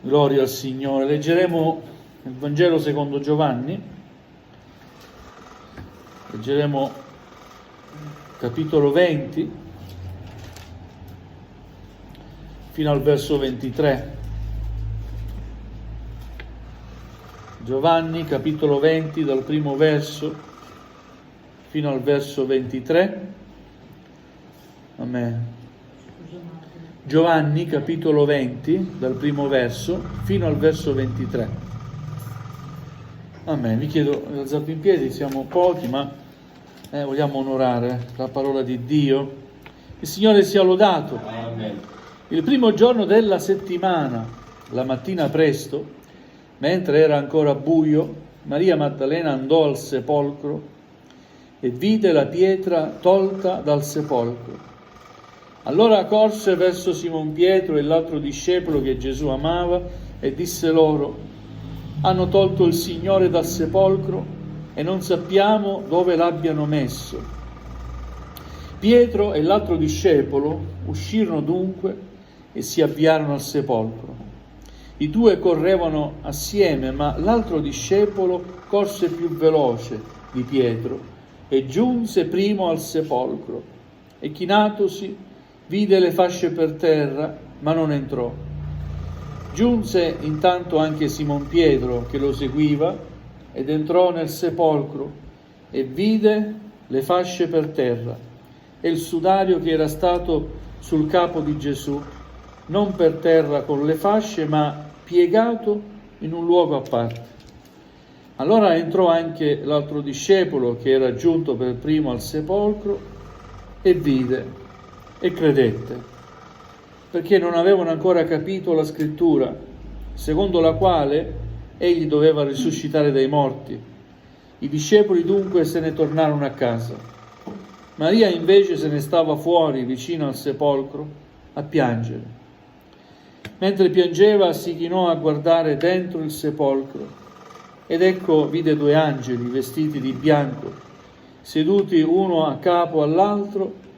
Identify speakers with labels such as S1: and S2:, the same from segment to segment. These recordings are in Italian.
S1: Gloria al Signore. Leggeremo il Vangelo secondo Giovanni. Leggeremo capitolo 20 fino al verso 23. Giovanni capitolo 20 dal primo verso fino al verso 23. Amen. Giovanni capitolo 20 dal primo verso fino al verso 23. Amen. Vi chiedo di alzarvi in piedi, siamo pochi ma vogliamo onorare la parola di Dio. Il Signore sia lodato.
S2: Amen.
S1: Il primo giorno della settimana, la mattina presto, mentre era ancora buio, Maria Maddalena andò al sepolcro e vide la pietra tolta dal sepolcro. Allora corse verso Simon Pietro e l'altro discepolo che Gesù amava e disse loro: hanno tolto il Signore dal sepolcro e non sappiamo dove l'abbiano messo. Pietro e l'altro discepolo uscirono dunque e si avviarono al sepolcro. I due correvano assieme, ma l'altro discepolo corse più veloce di Pietro e giunse primo al sepolcro e chinatosi vide le fasce per terra, ma non entrò. Giunse intanto anche Simon Pietro che lo seguiva ed entrò nel sepolcro e vide le fasce per terra e il sudario che era stato sul capo di Gesù, non per terra con le fasce, ma piegato in un luogo a parte. Allora entrò anche l'altro discepolo che era giunto per primo al sepolcro e vide e credette, perché non avevano ancora capito la scrittura, secondo la quale egli doveva risuscitare dai morti. I discepoli dunque se ne tornarono a casa. Maria invece se ne stava fuori, vicino al sepolcro, a piangere. Mentre piangeva si chinò a guardare dentro il sepolcro, ed ecco vide due angeli vestiti di bianco, seduti uno a capo all'altro,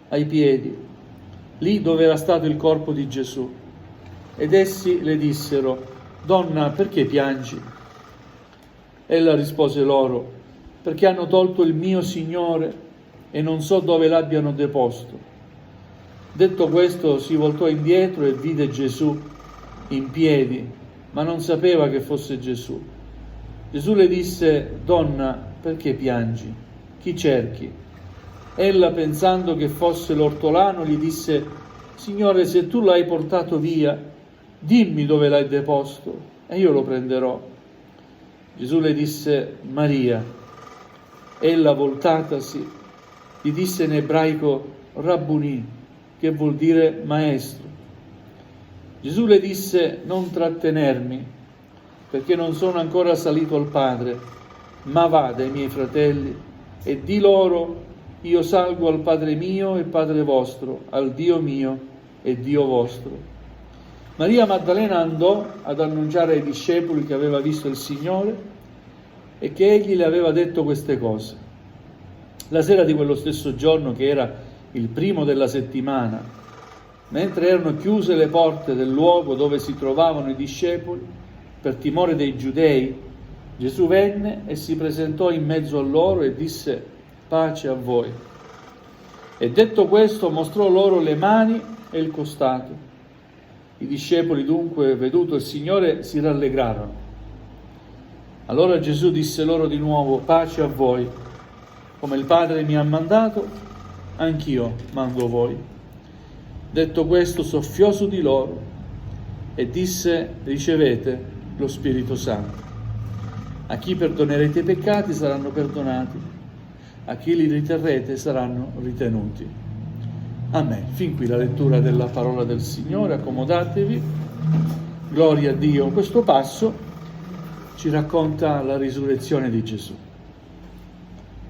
S1: ai piedi, lì dove era stato il corpo di Gesù. Ed essi le dissero: donna, perché piangi? Ella rispose loro: perché hanno tolto il mio Signore e non so dove l'abbiano deposto. Detto questo si voltò indietro e vide Gesù in piedi, ma non sapeva che fosse Gesù. Gesù le disse: donna, perché piangi? Chi cerchi? Ella, pensando che fosse l'ortolano, gli disse: Signore, se tu l'hai portato via, dimmi dove l'hai deposto e io lo prenderò. Gesù le disse: Maria. Ella, voltatasi, gli disse in ebraico Rabbuni, che vuol dire maestro. Gesù le disse: non trattenermi, perché non sono ancora salito al Padre, ma va dai miei fratelli e di loro: io salgo al Padre mio e Padre vostro, al Dio mio e Dio vostro. Maria Maddalena andò ad annunciare ai discepoli che aveva visto il Signore e che egli le aveva detto queste cose. La sera di quello stesso giorno, che era il primo della settimana, mentre erano chiuse le porte del luogo dove si trovavano i discepoli, per timore dei giudei, Gesù venne e si presentò in mezzo a loro e disse: pace a voi. E detto questo mostrò loro le mani e il costato. I discepoli dunque, veduto il Signore, si rallegrarono. Allora Gesù disse loro di nuovo: pace a voi. Come il Padre mi ha mandato, anch'io mando voi. Detto questo soffiò su di loro e disse: ricevete lo Spirito Santo. A chi perdonerete i peccati saranno perdonati, a chi li riterrete saranno ritenuti. Amen. Fin qui la lettura della parola del Signore. Accomodatevi. Gloria a Dio. Questo passo ci racconta la risurrezione di Gesù.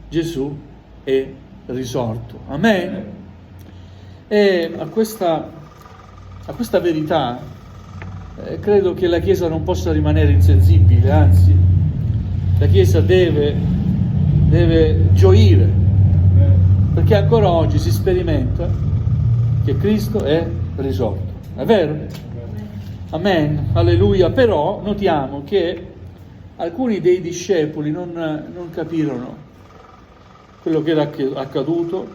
S1: Gesù è risorto. Amen. E a questa verità credo che la Chiesa non possa rimanere insensibile, anzi la Chiesa deve gioire, perché ancora oggi si sperimenta che Cristo è risorto. È vero? Amen, alleluia. Però notiamo che alcuni dei discepoli non capirono quello che era accaduto,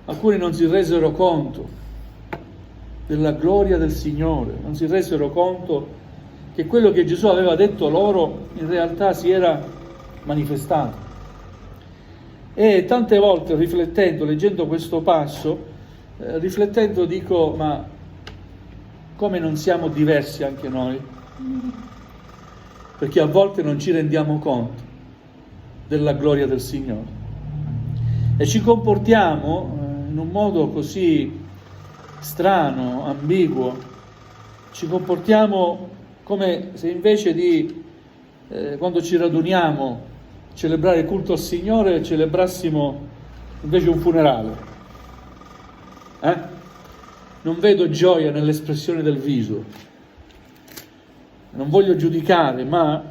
S1: alcuni non si resero conto della gloria del Signore, non si resero conto che quello che Gesù aveva detto loro in realtà si era manifestato. E tante volte riflettendo, leggendo questo passo, riflettendo dico, ma come non siamo diversi anche noi? Perché a volte non ci rendiamo conto della gloria del Signore e ci comportiamo in un modo così strano, ambiguo, ci comportiamo come se invece di, quando ci raduniamo, celebrare il culto al Signore, celebrassimo invece un funerale. Non vedo gioia nell'espressione del viso. Non voglio giudicare, ma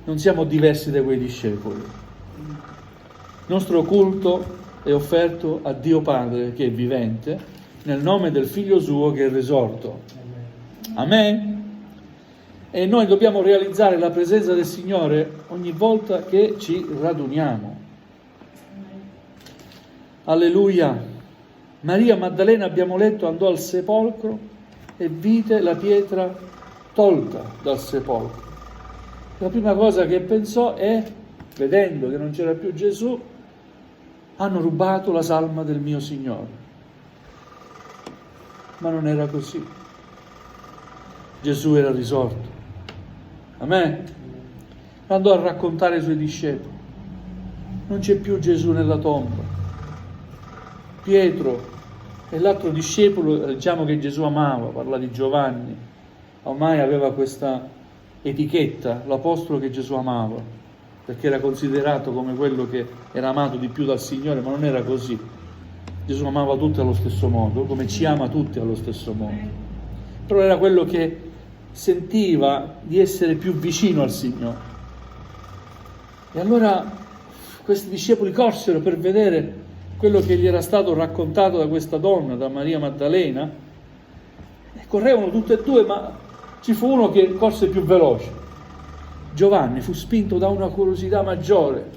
S1: non siamo diversi da quei discepoli. Il nostro culto è offerto a Dio Padre, che è vivente, nel nome del Figlio suo che è risorto. Amen. E noi dobbiamo realizzare la presenza del Signore ogni volta che ci raduniamo. Alleluia. Maria Maddalena, abbiamo letto, andò al sepolcro e vide la pietra tolta dal sepolcro. La prima cosa che pensò è, vedendo che non c'era più Gesù, hanno rubato la salma del mio Signore. Ma non era così. Gesù era risorto. Amen. Andò a raccontare ai suoi discepoli. Non c'è più Gesù nella tomba. Pietro e l'altro discepolo, diciamo che Gesù amava, parla di Giovanni, ormai aveva questa etichetta, l'apostolo che Gesù amava, perché era considerato come quello che era amato di più dal Signore, ma non era così. Gesù amava tutti allo stesso modo, come ci ama tutti allo stesso modo. Però era quello che sentiva di essere più vicino al Signore. E allora questi discepoli corsero per vedere quello che gli era stato raccontato da questa donna, da Maria Maddalena, e correvano tutte e due, ma ci fu uno che corse più veloce. Giovanni fu spinto da una curiosità maggiore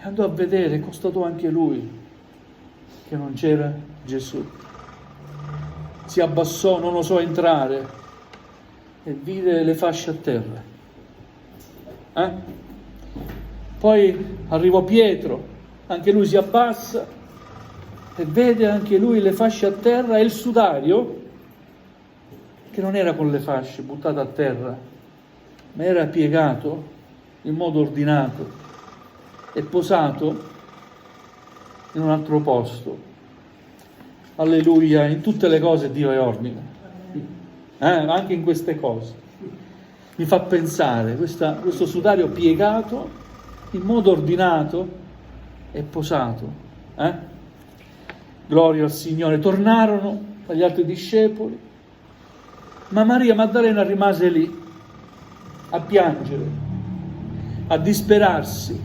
S1: e andò a vedere, constatò anche lui che non c'era Gesù. Si abbassò, non osò entrare e vide le fasce a terra. Poi arrivò Pietro, anche lui si abbassa e vede anche lui le fasce a terra e il sudario, che non era con le fasce buttato a terra, ma era piegato in modo ordinato e posato in un altro posto. Alleluia, in tutte le cose Dio è ordine, anche in queste cose. Mi fa pensare, questo sudario piegato in modo ordinato e posato. Gloria al Signore. Tornarono agli altri discepoli, ma Maria Maddalena rimase lì a piangere, a disperarsi.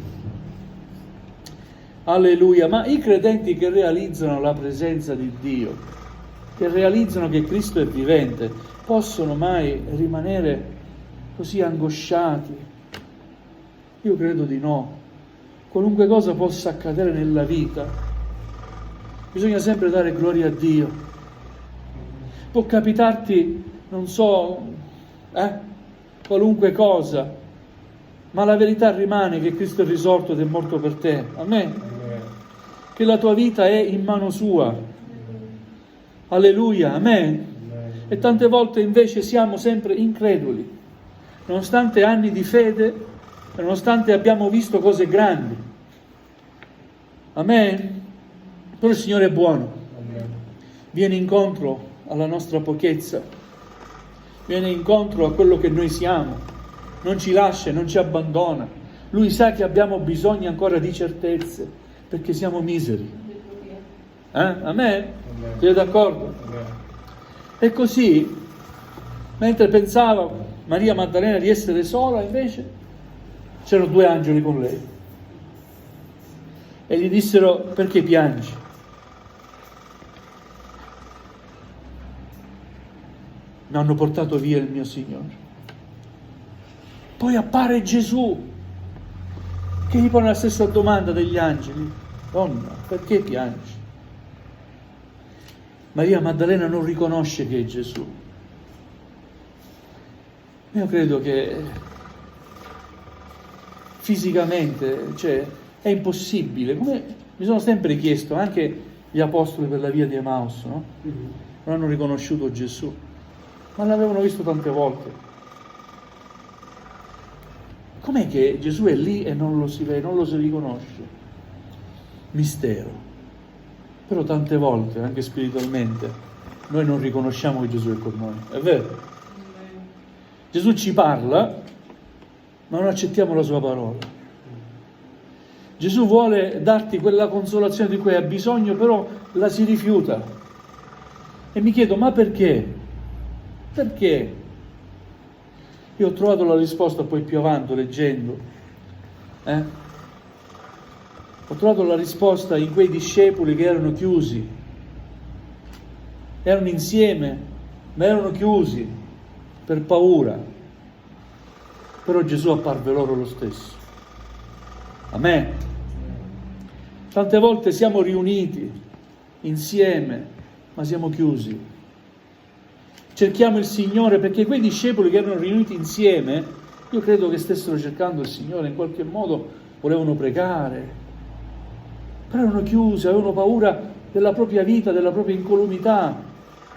S1: Alleluia. Ma i credenti che realizzano la presenza di Dio, che realizzano che Cristo è vivente, possono mai rimanere così angosciati? Io credo di no. Qualunque cosa possa accadere nella vita, bisogna sempre dare gloria a Dio. Può capitarti, non so, qualunque cosa, ma la verità rimane che Cristo è risorto ed è morto per te. Amen. Che la tua vita è in mano sua. Alleluia. Amen. E tante volte invece siamo sempre increduli, nonostante anni di fede, nonostante abbiamo visto cose grandi. Amen. Però il Signore è buono. Amen. Viene incontro alla nostra pochezza, viene incontro a quello che noi siamo, non ci lascia, non ci abbandona. Lui sa che abbiamo bisogno ancora di certezze, perché siamo miseri. Amen? Siete d'accordo? Amen. E così, mentre pensava Maria Maddalena di essere sola, invece c'erano due angeli con lei e gli dissero: perché piangi? mi hanno portato via il mio Signore. Poi appare Gesù, che gli pone la stessa domanda degli angeli: donna, perché piangi? Maria Maddalena non riconosce che è Gesù. Io credo che fisicamente, è impossibile. Come mi sono sempre chiesto, anche gli apostoli per la via di Emaus, no? Non hanno riconosciuto Gesù, ma l'avevano visto tante volte. Com'è che Gesù è lì e non lo si vede, non lo si riconosce? Mistero. Però tante volte, anche spiritualmente, noi non riconosciamo che Gesù è con noi. È vero? Gesù ci parla, ma non accettiamo la sua parola. Gesù vuole darti quella consolazione di cui hai bisogno, però la si rifiuta. E mi chiedo, ma perché? Perché? Io ho trovato la risposta poi più avanti, leggendo. Ho trovato la risposta in quei discepoli che erano chiusi. Erano insieme, ma erano chiusi per paura. Però Gesù apparve loro lo stesso. Amen. Tante volte siamo riuniti insieme, ma siamo chiusi. Cerchiamo il Signore, perché quei discepoli che erano riuniti insieme, io credo che stessero cercando il Signore, in qualche modo volevano pregare, però erano chiusi, avevano paura della propria vita, della propria incolumità,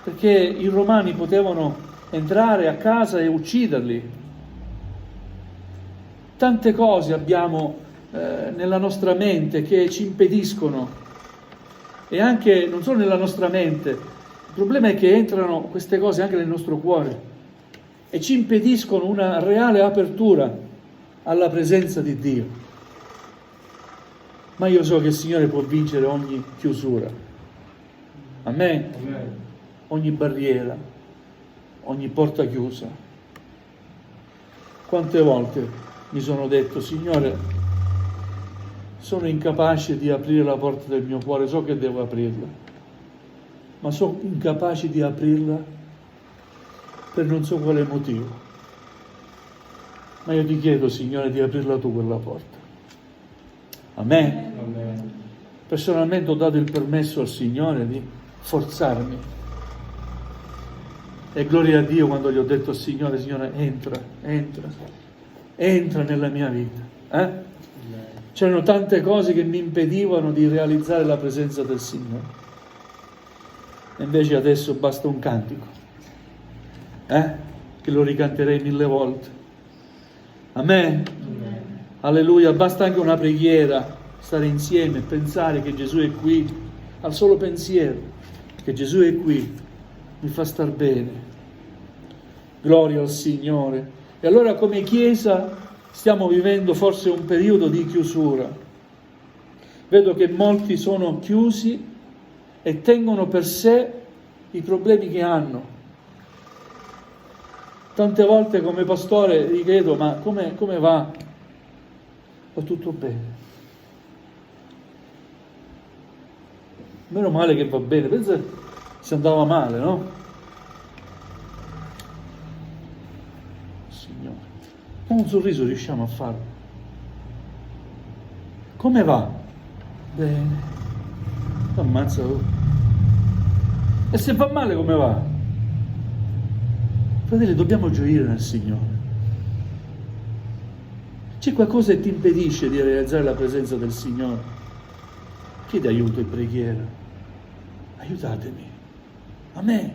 S1: perché i romani potevano entrare a casa e ucciderli. Tante cose abbiamo nella nostra mente che ci impediscono, e anche non solo nella nostra mente, il problema è che entrano queste cose anche nel nostro cuore e ci impediscono una reale apertura alla presenza di Dio. Ma io so che il Signore può vincere ogni chiusura. Amen. Ogni barriera, ogni porta chiusa. Quante volte mi sono detto: Signore, sono incapace di aprire la porta del mio cuore, so che devo aprirla, ma sono incapace di aprirla per non so quale motivo. Ma io ti chiedo, Signore, di aprirla tu quella porta. Amen. Amen. Personalmente ho dato il permesso al Signore di forzarmi. E gloria a Dio quando gli ho detto al Signore: Signore, entra nella mia vita. C'erano tante cose che mi impedivano di realizzare la presenza del Signore. E invece adesso basta un cantico, che lo ricanterei 1000 volte. Amen. Alleluia. Basta anche una preghiera, stare insieme, pensare che Gesù è qui. Al solo pensiero che Gesù è qui mi fa star bene. Gloria al Signore. E allora, come Chiesa, stiamo vivendo forse un periodo di chiusura. Vedo che molti sono chiusi e tengono per sé i problemi che hanno. Tante volte come pastore gli chiedo: ma come va? Va tutto bene. Meno male che va bene, pensa se andava male, no? Signore, con un sorriso riusciamo a farlo. Come va? Bene. Ammazza. E se va male come va? Fratelli, dobbiamo gioire nel Signore. C'è qualcosa che ti impedisce di realizzare la presenza del Signore? Chiedi aiuto in preghiera. Aiutatemi. Amen.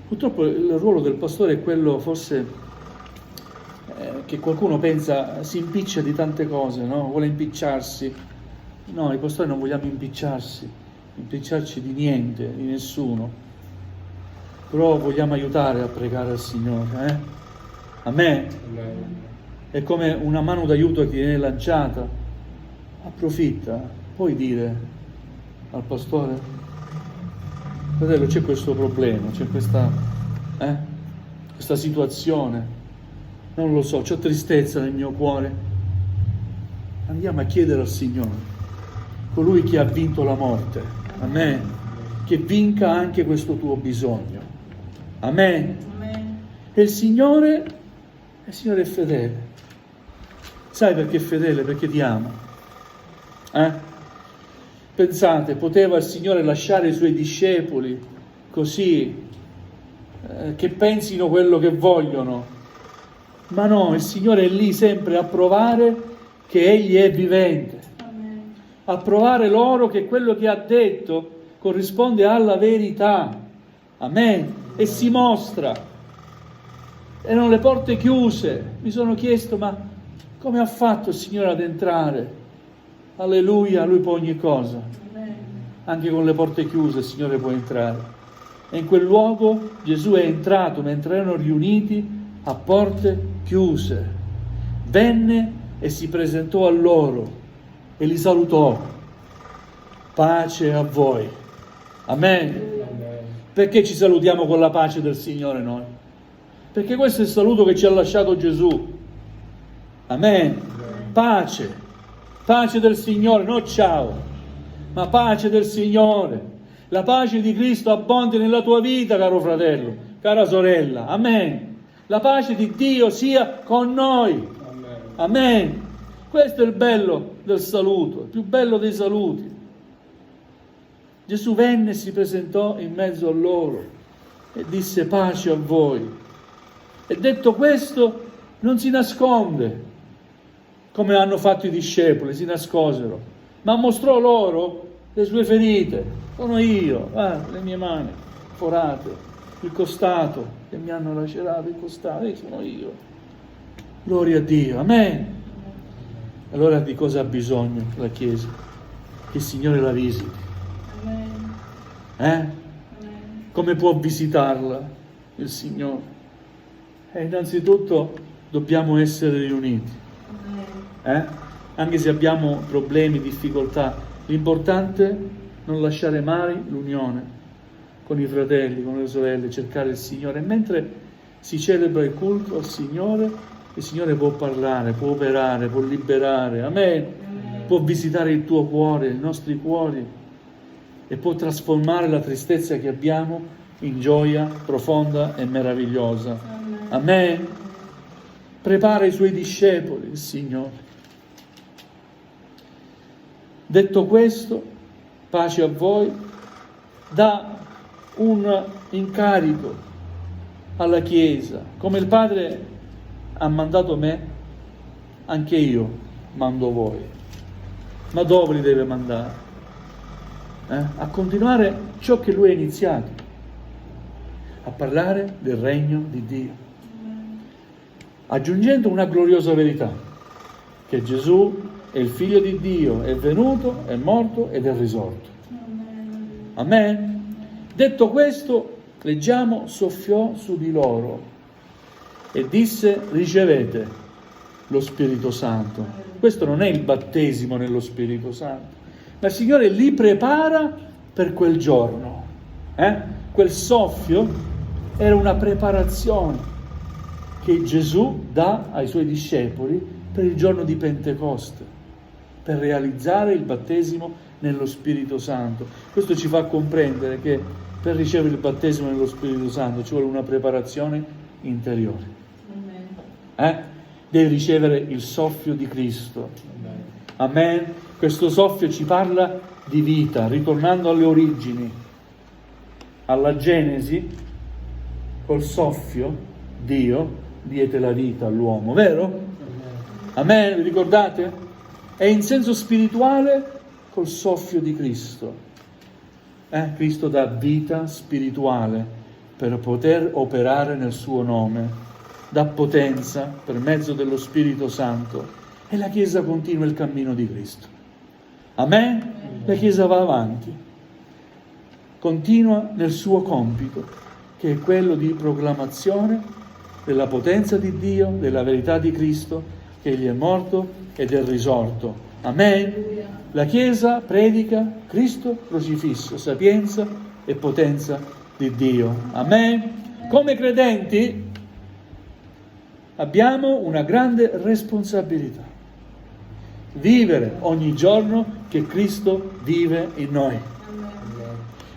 S1: Purtroppo il ruolo del pastore è quello, forse, che qualcuno pensa si impiccia di tante cose, no? Vuole impicciarsi. No, i pastori non vogliamo impicciarci di niente, di nessuno. Però vogliamo aiutare a pregare al Signore. Amen. È come una mano d'aiuto che ti viene lanciata. Approfitta. Puoi dire al pastore: fratello, c'è questo problema, c'è questa situazione, non lo so, c'ho tristezza nel mio cuore. Andiamo a chiedere al Signore, colui che ha vinto la morte, amen, che vinca anche questo tuo bisogno. Amen.
S2: Amen.
S1: E il Signore è fedele. Sai perché è fedele? Perché ti ama. Pensate, poteva il Signore lasciare i Suoi discepoli così, che pensino quello che vogliono. Ma no, il Signore è lì sempre a provare che Egli è vivente.
S2: Amen.
S1: A provare loro che quello che ha detto corrisponde alla verità. Amen. E si mostra. Erano le porte chiuse. Mi sono chiesto, ma come ha fatto il Signore ad entrare? Alleluia, Lui può ogni cosa.
S2: Amen.
S1: Anche con le porte chiuse il Signore può entrare. E in quel luogo Gesù è entrato mentre erano riuniti a porte chiuse. Venne e si presentò a loro e li salutò. Pace a voi. Amen. Perché ci salutiamo con la pace del Signore noi? Perché questo è il saluto che ci ha lasciato Gesù. Amen. Pace. Pace del Signore, non ciao, ma pace del Signore. La pace di Cristo abbonda nella tua vita, caro fratello, cara sorella. Amen. La pace di Dio sia con noi. Amen. Questo è il bello del saluto, il più bello dei saluti. Gesù venne e si presentò in mezzo a loro e disse pace a voi. E detto questo non si nasconde, come hanno fatto i discepoli, si nascosero, ma mostrò loro le sue ferite. Sono io, le mie mani forate, il costato che mi hanno lacerato, il costato, sono io. Gloria a Dio, amen. Allora di cosa ha bisogno la Chiesa? Che il Signore la visiti.
S2: Amen.
S1: Come può visitarla il Signore? Innanzitutto dobbiamo essere riuniti. Anche se abbiamo problemi, difficoltà, l'importante è non lasciare mai l'unione con i fratelli, con le sorelle, cercare il Signore. E mentre si celebra il culto al Signore, il Signore può parlare, può operare, può liberare, amen. Può visitare il tuo cuore, i nostri cuori, e può trasformare la tristezza che abbiamo in gioia profonda e meravigliosa. Amen. Prepara i Suoi discepoli, il Signore. Detto questo, pace a voi, dà un incarico alla Chiesa. Come il Padre ha mandato me, anche io mando voi. Ma dove li deve mandare? A continuare ciò che Lui ha iniziato, a parlare del regno di Dio, aggiungendo una gloriosa verità, che Gesù è il Figlio di Dio, è venuto, è morto ed è risorto. Amen. Detto questo, leggiamo, soffiò su di loro e disse: ricevete lo Spirito Santo. Questo non è il battesimo nello Spirito Santo, ma il Signore li prepara per quel giorno. Quel soffio era una preparazione che Gesù dà ai Suoi discepoli per il giorno di Pentecoste, per realizzare il battesimo nello Spirito Santo. Questo ci fa comprendere che per ricevere il battesimo nello Spirito Santo ci vuole una preparazione interiore. Devi ricevere il soffio di Cristo. Amen. Questo soffio ci parla di vita, ritornando alle origini, alla Genesi. Col soffio Dio diede la vita all'uomo, vero? Amen, vi ricordate? E in senso spirituale col soffio di Cristo. Cristo dà vita spirituale per poter operare nel suo nome, dà potenza per mezzo dello Spirito Santo, e la Chiesa continua il cammino di Cristo. Amen? La Chiesa va avanti, continua nel suo compito, che è quello di proclamazione della potenza di Dio, della verità di Cristo, che Egli è morto ed è risorto. Amen? La Chiesa predica Cristo crocifisso, sapienza e potenza di Dio. Amen? Come credenti abbiamo una grande responsabilità: vivere ogni giorno che Cristo vive in noi.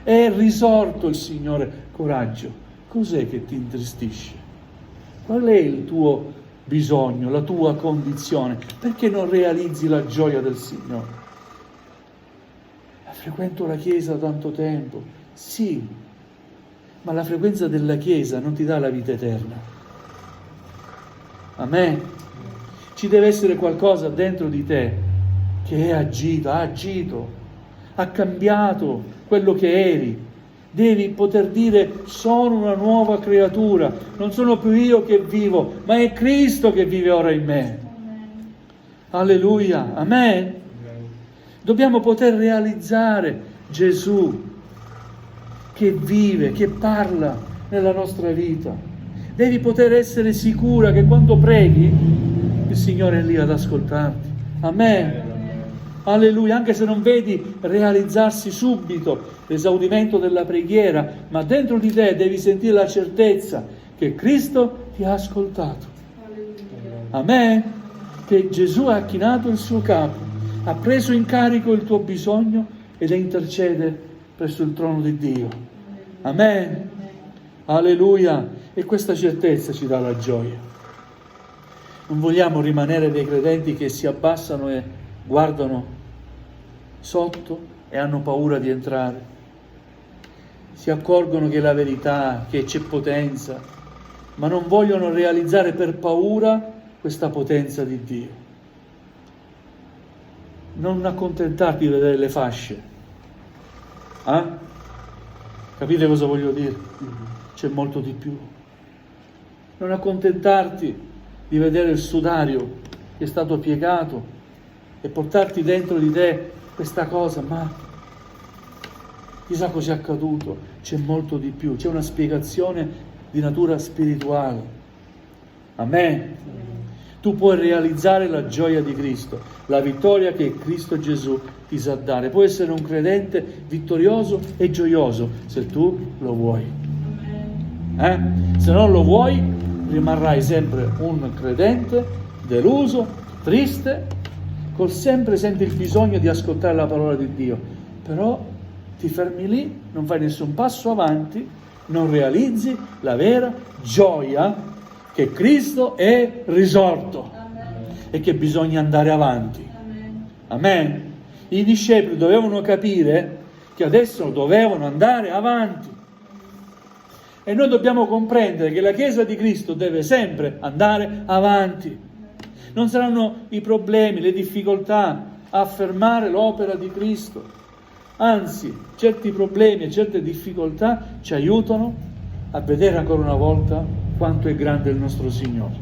S1: È risorto il Signore. Coraggio, cos'è che ti intristisce? Qual è il tuo bisogno, la tua condizione? Perché non realizzi la gioia del Signore? Frequento la Chiesa da tanto tempo. Sì, ma la frequenza della Chiesa non ti dà la vita eterna. Amen. Ci deve essere qualcosa dentro di te che è agito, ha cambiato quello che eri. Devi poter dire: sono una nuova creatura, non sono più io che vivo, ma è Cristo che vive ora in me. Alleluia, amen. Dobbiamo poter realizzare Gesù che vive, che parla nella nostra vita. Devi poter essere sicura che quando preghi il Signore è lì ad ascoltarti. Amen. Alleluia, anche se non vedi realizzarsi subito l'esaudimento della preghiera, ma dentro di te devi sentire la certezza che Cristo ti ha ascoltato. Amen. Che Gesù ha chinato il suo capo, ha preso in carico il tuo bisogno ed intercede presso il trono di Dio. Amen. Alleluia. E questa certezza ci dà la gioia. Non vogliamo rimanere dei credenti che si abbassano e guardano sotto e hanno paura di entrare. Si accorgono che è la verità, che c'è potenza, ma non vogliono realizzare per paura questa potenza di Dio. Non accontentarti di vedere le fasce. Capite cosa voglio dire? C'è molto di più. Non accontentarti di vedere il sudario che è stato piegato e portarti dentro di te questa cosa, ma chissà cosa è accaduto. C'è molto di più, c'è una spiegazione di natura spirituale. Amen. Tu puoi realizzare la gioia di Cristo, la vittoria che Cristo Gesù ti sa dare. Puoi essere un credente vittorioso e gioioso se tu lo vuoi. Se non lo vuoi, rimarrai sempre un credente deluso, triste, col sempre senti il bisogno di ascoltare la parola di Dio, però ti fermi lì, non fai nessun passo avanti, non realizzi la vera gioia che Cristo è risorto. Amen. E che bisogna andare avanti. Amen. I discepoli dovevano capire che adesso dovevano andare avanti. E noi dobbiamo comprendere che la Chiesa di Cristo deve sempre andare avanti. Non saranno i problemi, le difficoltà a fermare l'opera di Cristo. Anzi, certi problemi e certe difficoltà ci aiutano a vedere ancora una volta quanto è grande il nostro Signore.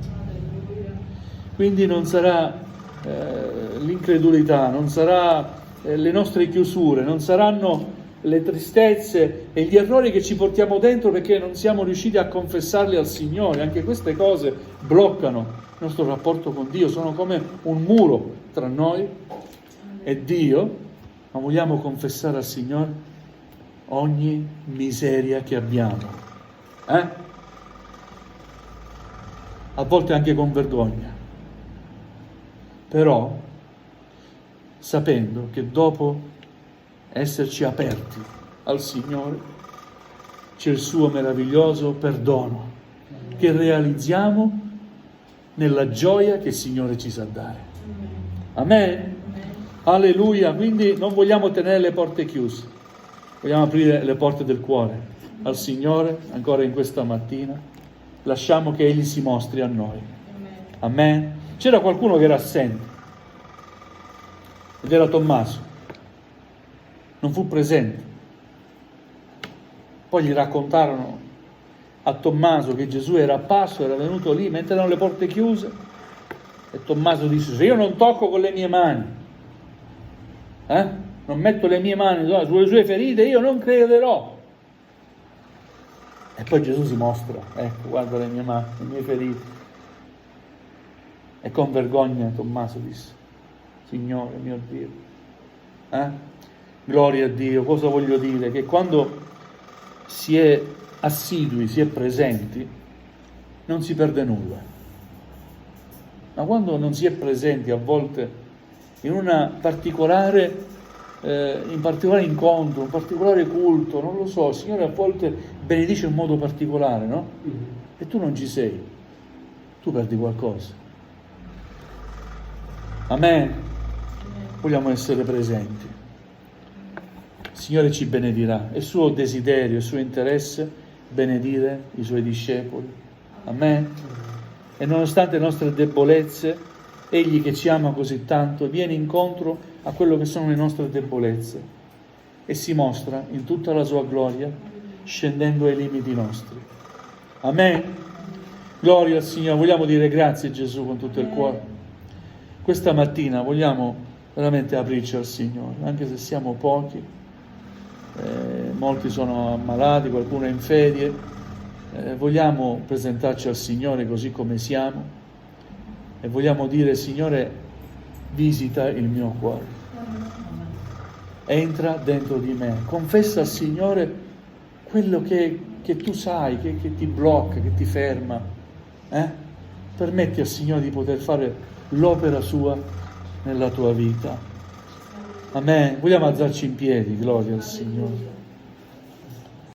S1: Quindi non sarà l'incredulità, non sarà le nostre chiusure, non saranno le tristezze e gli errori che ci portiamo dentro perché non siamo riusciti a confessarli al Signore. Anche queste cose bloccano il nostro rapporto con Dio, sono come un muro tra noi e Dio, ma vogliamo confessare al Signore ogni miseria che abbiamo. A volte anche con vergogna, però sapendo che dopo esserci aperti al Signore c'è il suo meraviglioso perdono che realizziamo nella gioia che il Signore ci sa dare. Amen. Alleluia. Quindi non vogliamo tenere le porte chiuse, vogliamo aprire le porte del cuore al Signore ancora in questa mattina. Lasciamo che Egli si mostri a noi. Amen. C'era qualcuno che era assente ed era Tommaso. Non fu presente. Poi gli raccontarono a Tommaso che Gesù era apparso, era venuto lì mentre erano le porte chiuse, e Tommaso disse: se io non tocco con le mie mani, non metto le mie mani sulle sue ferite, io non crederò. E poi Gesù si mostra: ecco, guarda le mie mani, le mie ferite. E con vergogna Tommaso disse: Signore mio Dio. Gloria a Dio. Cosa voglio dire? Che quando si è assidui, si è presenti, non si perde nulla. Ma quando non si è presenti, a volte in una particolare in particolare incontro, un particolare culto, non lo so, il Signore a volte benedice in modo particolare, no? E tu non ci sei, tu perdi qualcosa. Amen. Vogliamo essere presenti. Il Signore ci benedirà, è suo desiderio, è suo interesse benedire i suoi discepoli. Amen. E nonostante le nostre debolezze, Egli che ci ama così tanto viene incontro a quello che sono le nostre debolezze e si mostra in tutta la sua gloria, scendendo ai limiti nostri. Amen. Gloria al Signore. Vogliamo dire grazie Gesù con tutto il cuore. Questa mattina vogliamo veramente aprirci al Signore, anche se siamo pochi, molti sono ammalati, qualcuno è in ferie, vogliamo presentarci al Signore così come siamo e vogliamo dire: Signore, visita il mio cuore, entra dentro di me, confessa al Signore quello che tu sai, che ti blocca, che ti ferma, permetti al Signore di poter fare l'opera sua nella tua vita. Amen. Vogliamo alzarci in piedi, gloria al Signore.